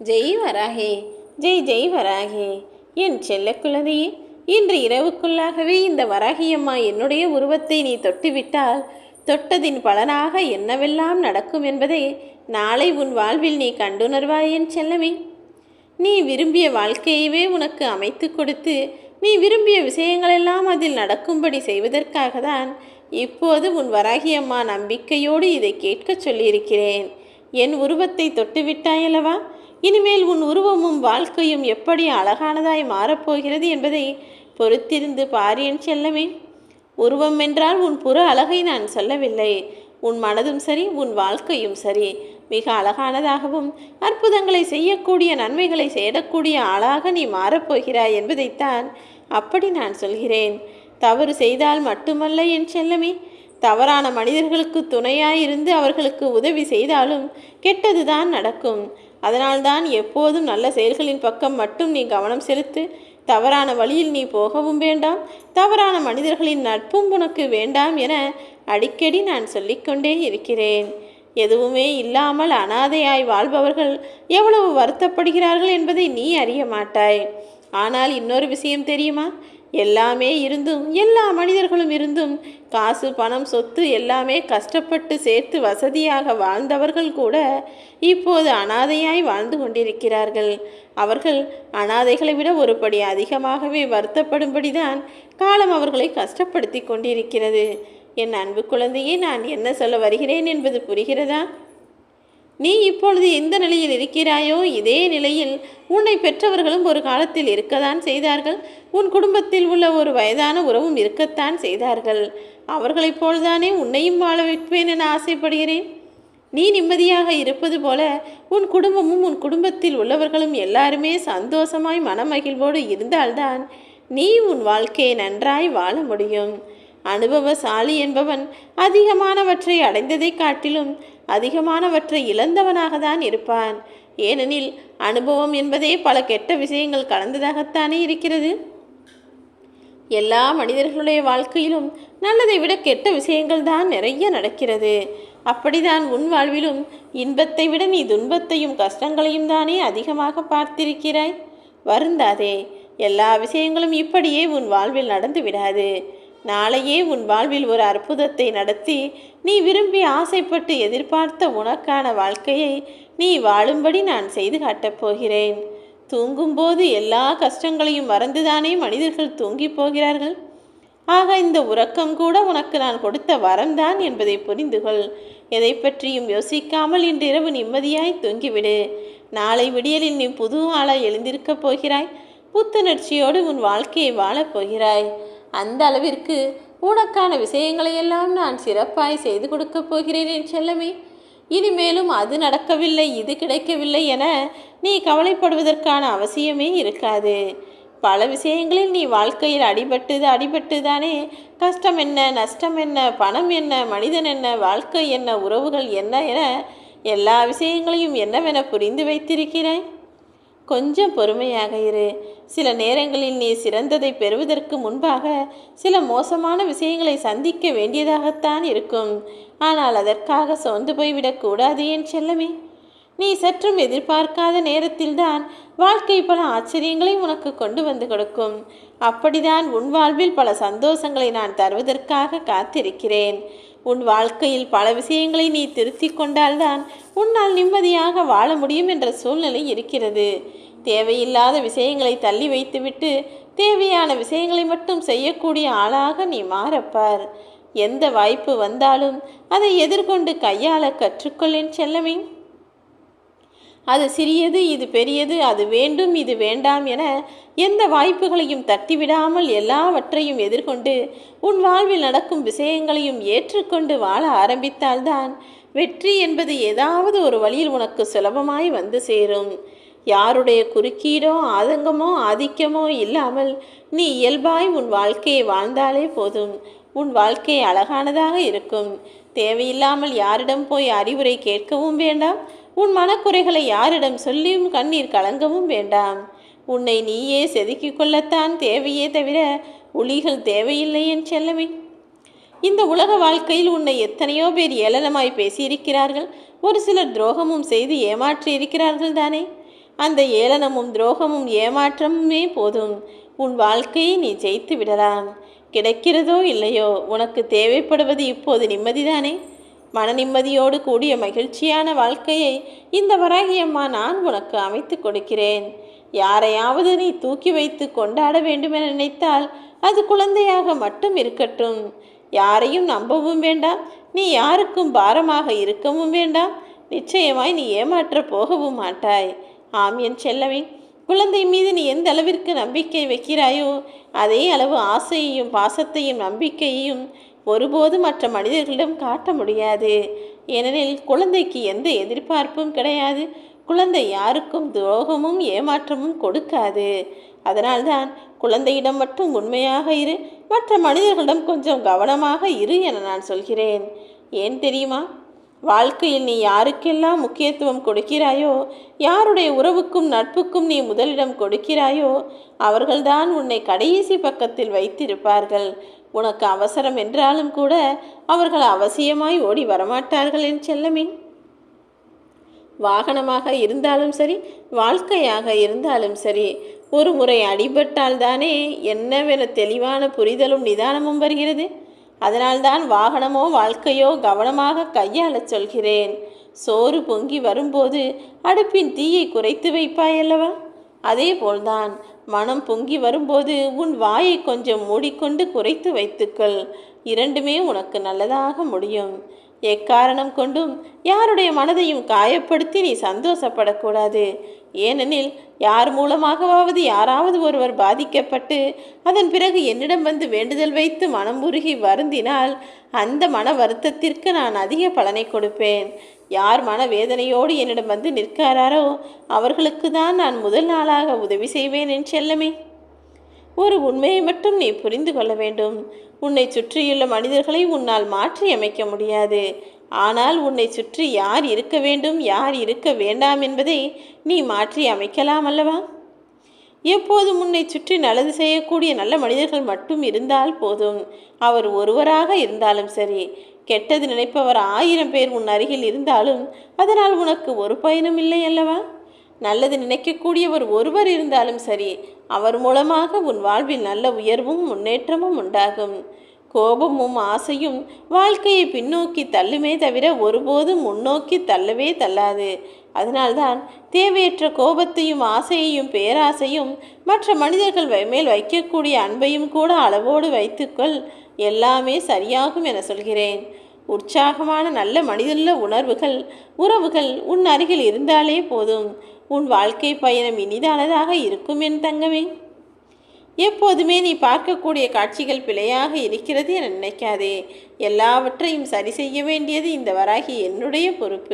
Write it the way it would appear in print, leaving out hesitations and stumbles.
ஜெய் வராகே, ஜெய் ஜெய் வராகே. என் செல்ல குழந்தையே, இன்று இரவுக்குள்ளாகவே இந்த வராகியம்மா என்னுடைய உருவத்தை நீ தொட்டுவிட்டால் தொட்டதின் பலனாக என்னவெல்லாம் நடக்கும் என்பதை நாளை உன் வாழ்வில் நீ கண்டுணர்வாய் என் செல்லமே. நீ விரும்பிய வாழ்க்கையவே உனக்கு அமைத்து கொடுத்து நீ விரும்பிய விஷயங்களெல்லாம் அதில் நடக்கும்படி செய்வதற்காக தான் இப்போது உன் வராகியம்மா நம்பிக்கையோடு இதை கேட்கச் சொல்லியிருக்கிறேன். என் உருவத்தை தொட்டுவிட்டாயல்லவா? இனிமேல் உன் உருவமும் வாழ்க்கையும் எப்படி அழகானதாய் மாறப்போகிறது என்பதை பொறுத்திருந்து பார் என் செல்லமே. உருவம் என்றால் உன் புற அழகை நான் சொல்லவில்லை. உன் மனதும் சரி, உன் வாழ்க்கையும் சரி மிக அழகானதாகவும் அற்புதங்களை செய்யக்கூடிய, நன்மைகளை செய்யக்கூடிய ஆளாக நீ மாறப்போகிறாய் என்பதைத்தான் அப்படி நான் சொல்கிறேன். தவறு செய்தால் மட்டுமல்ல என் செல்லமே, தவறான மனிதர்களுக்கு துணையாயிருந்து அவர்களுக்கு உதவி செய்தாலும் கெட்டதுதான் நடக்கும். அதனால்தான் எப்போதும் நல்ல செயல்களின் பக்கம் மட்டும் நீ கவனம் செலுத்து. தவறான வழியில் நீ போகவும் வேண்டாம், தவறான மனிதர்களின் நட்பும் உனக்கு வேண்டாம் என அடிக்கடி நான் சொல்லிக்கொண்டே இருக்கிறேன். எதுவுமே இல்லாமல் அனாதையாய் வாழ்பவர்கள் எவ்வளவு வருத்தப்படுகிறார்கள் என்பதை நீ அறிய மாட்டாய். ஆனால் இன்னொரு விஷயம் தெரியுமா? எல்லாமே இருந்தும், எல்லா மனிதர்களும் இருந்தும், காசு பணம் சொத்து எல்லாமே கஷ்டப்பட்டு சேர்த்து வசதியாக வாழ்ந்தவர்கள் கூட இப்போது அனாதையாய் வாழ்ந்து கொண்டிருக்கிறார்கள். அவர்கள் அனாதைகளை விட ஒருபடி அதிகமாகவே வருத்தப்படும்படிதான் காலம் அவர்களை கஷ்டப்படுத்தி கொண்டிருக்கிறது. என் அன்பு குழந்தையே, நான் என்ன சொல்ல வருகிறேன் என்பது புரிகிறதா? நீ இப்பொழுது எந்த நிலையில் இருக்கிறாயோ இதே நிலையில் உன்னை பெற்றவர்களும் ஒரு காலத்தில் இருக்கத்தான் செய்தார்கள். உன் குடும்பத்தில் உள்ள ஒரு வயதான உறவும் இருக்கத்தான் செய்தார்கள். அவர்களைப் போல்தானே உன்னையும் வாழ வைப்பேன் என ஆசைப்படுகிறேன். நீ நிம்மதியாக இருப்பது போல உன் குடும்பமும் உன் குடும்பத்தில் உள்ளவர்களும் எல்லாருமே சந்தோஷமாய் மனமகிழ்வோடு இருந்தால்தான் நீ உன் வாழ்க்கையை நன்றாய் வாழ முடியும். அனுபவசாலி என்பவன் அதிகமானவற்றை அடைந்ததை காட்டிலும் அதிகமானவற்றை இழந்தவனாக தான் இருப்பான். ஏனெனில் அனுபவம் என்பதே பல கெட்ட விஷயங்கள் கலந்ததாகத்தானே இருக்கிறது. எல்லா மனிதர்களுடைய வாழ்க்கையிலும் நல்லதை விட கெட்ட விஷயங்கள் தான் நிறைய நடக்கிறது. அப்படிதான் உன் வாழ்விலும் இன்பத்தை விட நீ துன்பத்தையும் கஷ்டங்களையும் தானே அதிகமாக பார்த்திருக்கிறாய். வருந்தாதே, எல்லா விஷயங்களும் இப்படியே உன் வாழ்வில் நடந்து விடாது. நாளையே உன் வாழ்வில் ஒரு அற்புதத்தை நடத்தி நீ விரும்பி ஆசைப்பட்டு எதிர்பார்த்த உனக்கான வாழ்க்கையை நீ வாழும்படி நான் செய்து காட்டப் போகிறேன். தூங்கும்போது எல்லா கஷ்டங்களையும் மறந்துதானே மனிதர்கள் தூங்கி போகிறார்கள். ஆக இந்த உறக்கம் கூட உனக்கு நான் கொடுத்த வரம்தான் என்பதை புரிந்துகொள். எதை பற்றியும் யோசிக்காமல் இன்றிரவு நிம்மதியாய் தூங்கிவிடு. நாளை விடியலில் நீ புது ஆளாய் எழுந்திருக்கப் போகிறாய். புத்துணர்ச்சியோடு உன் வாழ்க்கையை வாழப் போகிறாய். அந்த அளவிற்கு உனக்கான விஷயங்களையெல்லாம் நான் சிறப்பாய் செய்து கொடுக்கப் போகிறேன் என் செல்லமே. இனிமேலும் அது நடக்கவில்லை, இது கிடைக்கவில்லை என நீ கவலைப்படுவதற்கான அவசியமே இருக்காது. பல விஷயங்களில் நீ வாழ்க்கையில் அடிபட்டுதானே கஷ்டம் என்ன, நஷ்டம் என்ன, பணம் என்ன, மனிதன் என்ன, வாழ்க்கை என்ன, உறவுகள் என்ன என எல்லா விஷயங்களையும் என்னவென புரிந்து வைத்திருக்கிறாய். கொஞ்சம் பொறுமையாக இரு. சில நேரங்களில் நீ சிறந்ததை பெறுவதற்கு முன்பாக சில மோசமான விஷயங்களை சந்திக்க வேண்டியதாகத்தான் இருக்கும். ஆனால் அதற்காக சோர்ந்து போய்விடக்கூடாது என் செல்லமே. நீ சற்றும் எதிர்பார்க்காத நேரத்தில்தான் வாழ்க்கை பல ஆச்சரியங்களை உனக்கு கொண்டு வந்து கொடுக்கும். அப்படிதான் உன் வாழ்வில் பல சந்தோஷங்களை நான் தருவதற்காக காத்திருக்கிறேன். உன் வாழ்க்கையில் பல விஷயங்களை நீ திருத்தி கொண்டால்தான் உன்னால் நிம்மதியாக வாழ முடியும் என்ற சூழ்நிலை இருக்கிறது. தேவையில்லாத விஷயங்களை தள்ளி வைத்துவிட்டு தேவையான விஷயங்களை மட்டும் செய்யக்கூடிய ஆளாக நீ மாறப்பார். எந்த வாய்ப்பு வந்தாலும் அதை எதிர்கொண்டு கையாள கற்றுக்கொள் என் செல்லமே. அது சிறியது, இது பெரியது, அது வேண்டும், இது வேண்டாம் என எந்த வாய்ப்புகளையும் தட்டிவிடாமல் எல்லாவற்றையும் எதிர்கொண்டு உன் வாழ்வில் நடக்கும் விஷயங்களையும் ஏற்றுக்கொண்டு வாழ ஆரம்பித்தால்தான் வெற்றி என்பது ஏதாவது ஒரு வழியில் உனக்கு சுலபமாய் வந்து சேரும். யாருடைய குறுக்கீடோ ஆதங்கமோ ஆதிக்கமோ இல்லாமல் நீ இயல்பாய் உன் வாழ்க்கையை வாழ்ந்தாலே போதும். உன் வாழ்க்கை அழகானதாக இருக்கும். தேவையில்லாமல் யாரிடம் போய் அறிவுரை கேட்கவும் வேண்டாம். உன் மனக்குறைகளை யாரிடம் சொல்லியும் கண்ணீர் கலங்கவும் வேண்டாம். உன்னை நீயே செதுக்கிக் கொள்ளத்தான் தேவையே தவிர ஒளிகள் தேவையில்லை என் செல்லமே. இந்த உலக வாழ்க்கையில் உன்னை எத்தனையோ பேர் ஏளனமாய் பேசியிருக்கிறார்கள். ஒரு சிலர் துரோகமும் செய்து ஏமாற்றி இருக்கிறார்கள் தானே. அந்த ஏளனமும் துரோகமும் ஏமாற்றமுமே போதும். உன் வாழ்க்கையை நீ ஜெயித்து விடலாம். கிடைக்கிறதோ இல்லையோ, உனக்கு தேவைப்படுவது இப்போது நிம்மதிதானே? மன நிம்மதியோடு கூடிய மகிழ்ச்சியான வாழ்க்கையை இந்த வராகியம்மா நான் உனக்கு அமைத்து கொடுக்கிறேன். யாரையாவது நீ தூக்கி வைத்து கொண்டாட வேண்டுமென நினைத்தால் அது குழந்தையாக மட்டும் இருக்கட்டும். யாரையும் நம்பவும் வேண்டாம், நீ யாருக்கும் பாரமாக இருக்கவும் வேண்டாம். நிச்சயமாய் நீ ஏமாற்றப் போகவும் மாட்டாய். ஆம் என் செல்லமே, குழந்தை மீது நீ எந்த அளவிற்கு நம்பிக்கை வைக்கிறாயோ அதே அளவு ஆசையையும் பாசத்தையும் நம்பிக்கையையும் ஒருபோது மற்ற மனிதர்களிடம் காட்ட முடியாது. ஏனெனில் குழந்தைக்கு எந்த எதிர்பார்ப்பும் கிடையாது. குழந்தை யாருக்கும் துரோகமும் ஏமாற்றமும் கொடுக்காது. அதனால்தான் குழந்தையிடம் மட்டும் உண்மையாக இரு, மற்ற மனிதர்களிடம் கொஞ்சம் கவனமாக இரு என நான் சொல்கிறேன். ஏன் தெரியுமா? வாழ்க்கையில் நீ யாருக்கெல்லாம் முக்கியத்துவம் கொடுக்கிறாயோ, யாருடைய உறவுக்கும் நட்புக்கும் நீ முதலிடம் கொடுக்கிறாயோ, அவர்கள்தான் உன்னை கடைசி பக்கத்தில் வைத்திருப்பார்கள். உனக்கு அவசரம் என்றாலும் கூட அவர்கள் அவசியமாய் ஓடி வரமாட்டார்கள் என் செல்லமே. வாகனமாக இருந்தாலும் சரி, வாழ்க்கையாக இருந்தாலும் சரி, ஒரு முறை அடிபட்டால்தானே என்னவென தெளிவான புரிதலும் நிதானமும் வருகிறது. அதனால்தான் வாகனமோ வாழ்க்கையோ கவனமாக கையாளச் சொல்கிறேன். சோறு பொங்கி வரும்போது அடுப்பின் தீயை குறைத்து வைப்பாயல்லவா? அதே போல்தான் மனம் பொங்கி வரும்போது உன் வாயை கொஞ்சம் மூடிக்கொண்டு குறைத்து வைத்துக்கள். இரண்டுமே உனக்கு நல்லதாக முடியும். எக்காரணம் கொண்டும் யாருடைய மனதையும் காயப்படுத்தி நீ சந்தோஷப்படக்கூடாது. ஏனெனில் யார் மூலமாகவாவது யாராவது ஒருவர் பாதிக்கப்பட்டு அதன் பிறகு என்னிடம் வந்து வேண்டுதல் வைத்து மனம் உருகி வருந்தினால் அந்த மன வருத்தத்திற்கு நான் அதிக பலனை கொடுப்பேன். யார் மனவேதனையோடு என்னிடம் வந்து நிற்கிறாரோ அவர்களுக்கு தான் நான் முதல் நாளாக உதவி செய்வேன் என் செல்லமே. ஒரு உண்மையை மட்டும் நீ புரிந்து கொள்ள வேண்டும். உன்னை சுற்றியுள்ள மனிதர்களை உன்னால் மாற்றி அமைக்க முடியாது. ஆனால் உன்னை சுற்றி யார் இருக்க வேண்டும், யார் இருக்க வேண்டாம் என்பதை நீ மாற்றி அமைக்கலாம் அல்லவா? எப்போதும் உன்னை சுற்றி நல்லது செய்யக்கூடிய நல்ல மனிதர்கள் மட்டும் இருந்தால் போதும். அவர் ஒருவராக இருந்தாலும் சரி. கெட்டது நினைப்பவர் 1000 பேர் உன் அருகில் இருந்தாலும் அதனால் உனக்கு ஒரு பயனும் இல்லை அல்லவா? நல்லது நினைக்கக்கூடியவர் ஒருவர் இருந்தாலும் சரி, அவர் மூலமாக உன் வாழ்வில் நல்ல உயர்வும் முன்னேற்றமும் உண்டாகும். கோபமும் ஆசையும் வாழ்க்கையை பின்னோக்கி தள்ளுமே தவிர ஒருபோதும் முன்னோக்கி தள்ளவே தள்ளாது. அதனால்தான் தேவையற்ற கோபத்தையும் ஆசையையும் பேராசையும் மற்ற மனிதர்கள் மேல் வைக்கக்கூடிய அன்பையும் கூட அளவோடு வைத்துக்கொள். எல்லாமே சரியாகும் என சொல்கிறேன். உற்சாகமான நல்ல மனிதனுள்ள உறவுகள் உன் அருகில் இருந்தாலே போதும். உன் வாழ்க்கை பயணம் இனிதானதாக இருக்கும் என் தங்கமே. எப்போதுமே நீ பார்க்கக்கூடிய காட்சிகள் பிழையாக இருக்கிறது என நினைக்காதே. எல்லாவற்றையும் சரி செய்ய வேண்டியது இந்த வராகி என்னுடைய பொறுப்பு.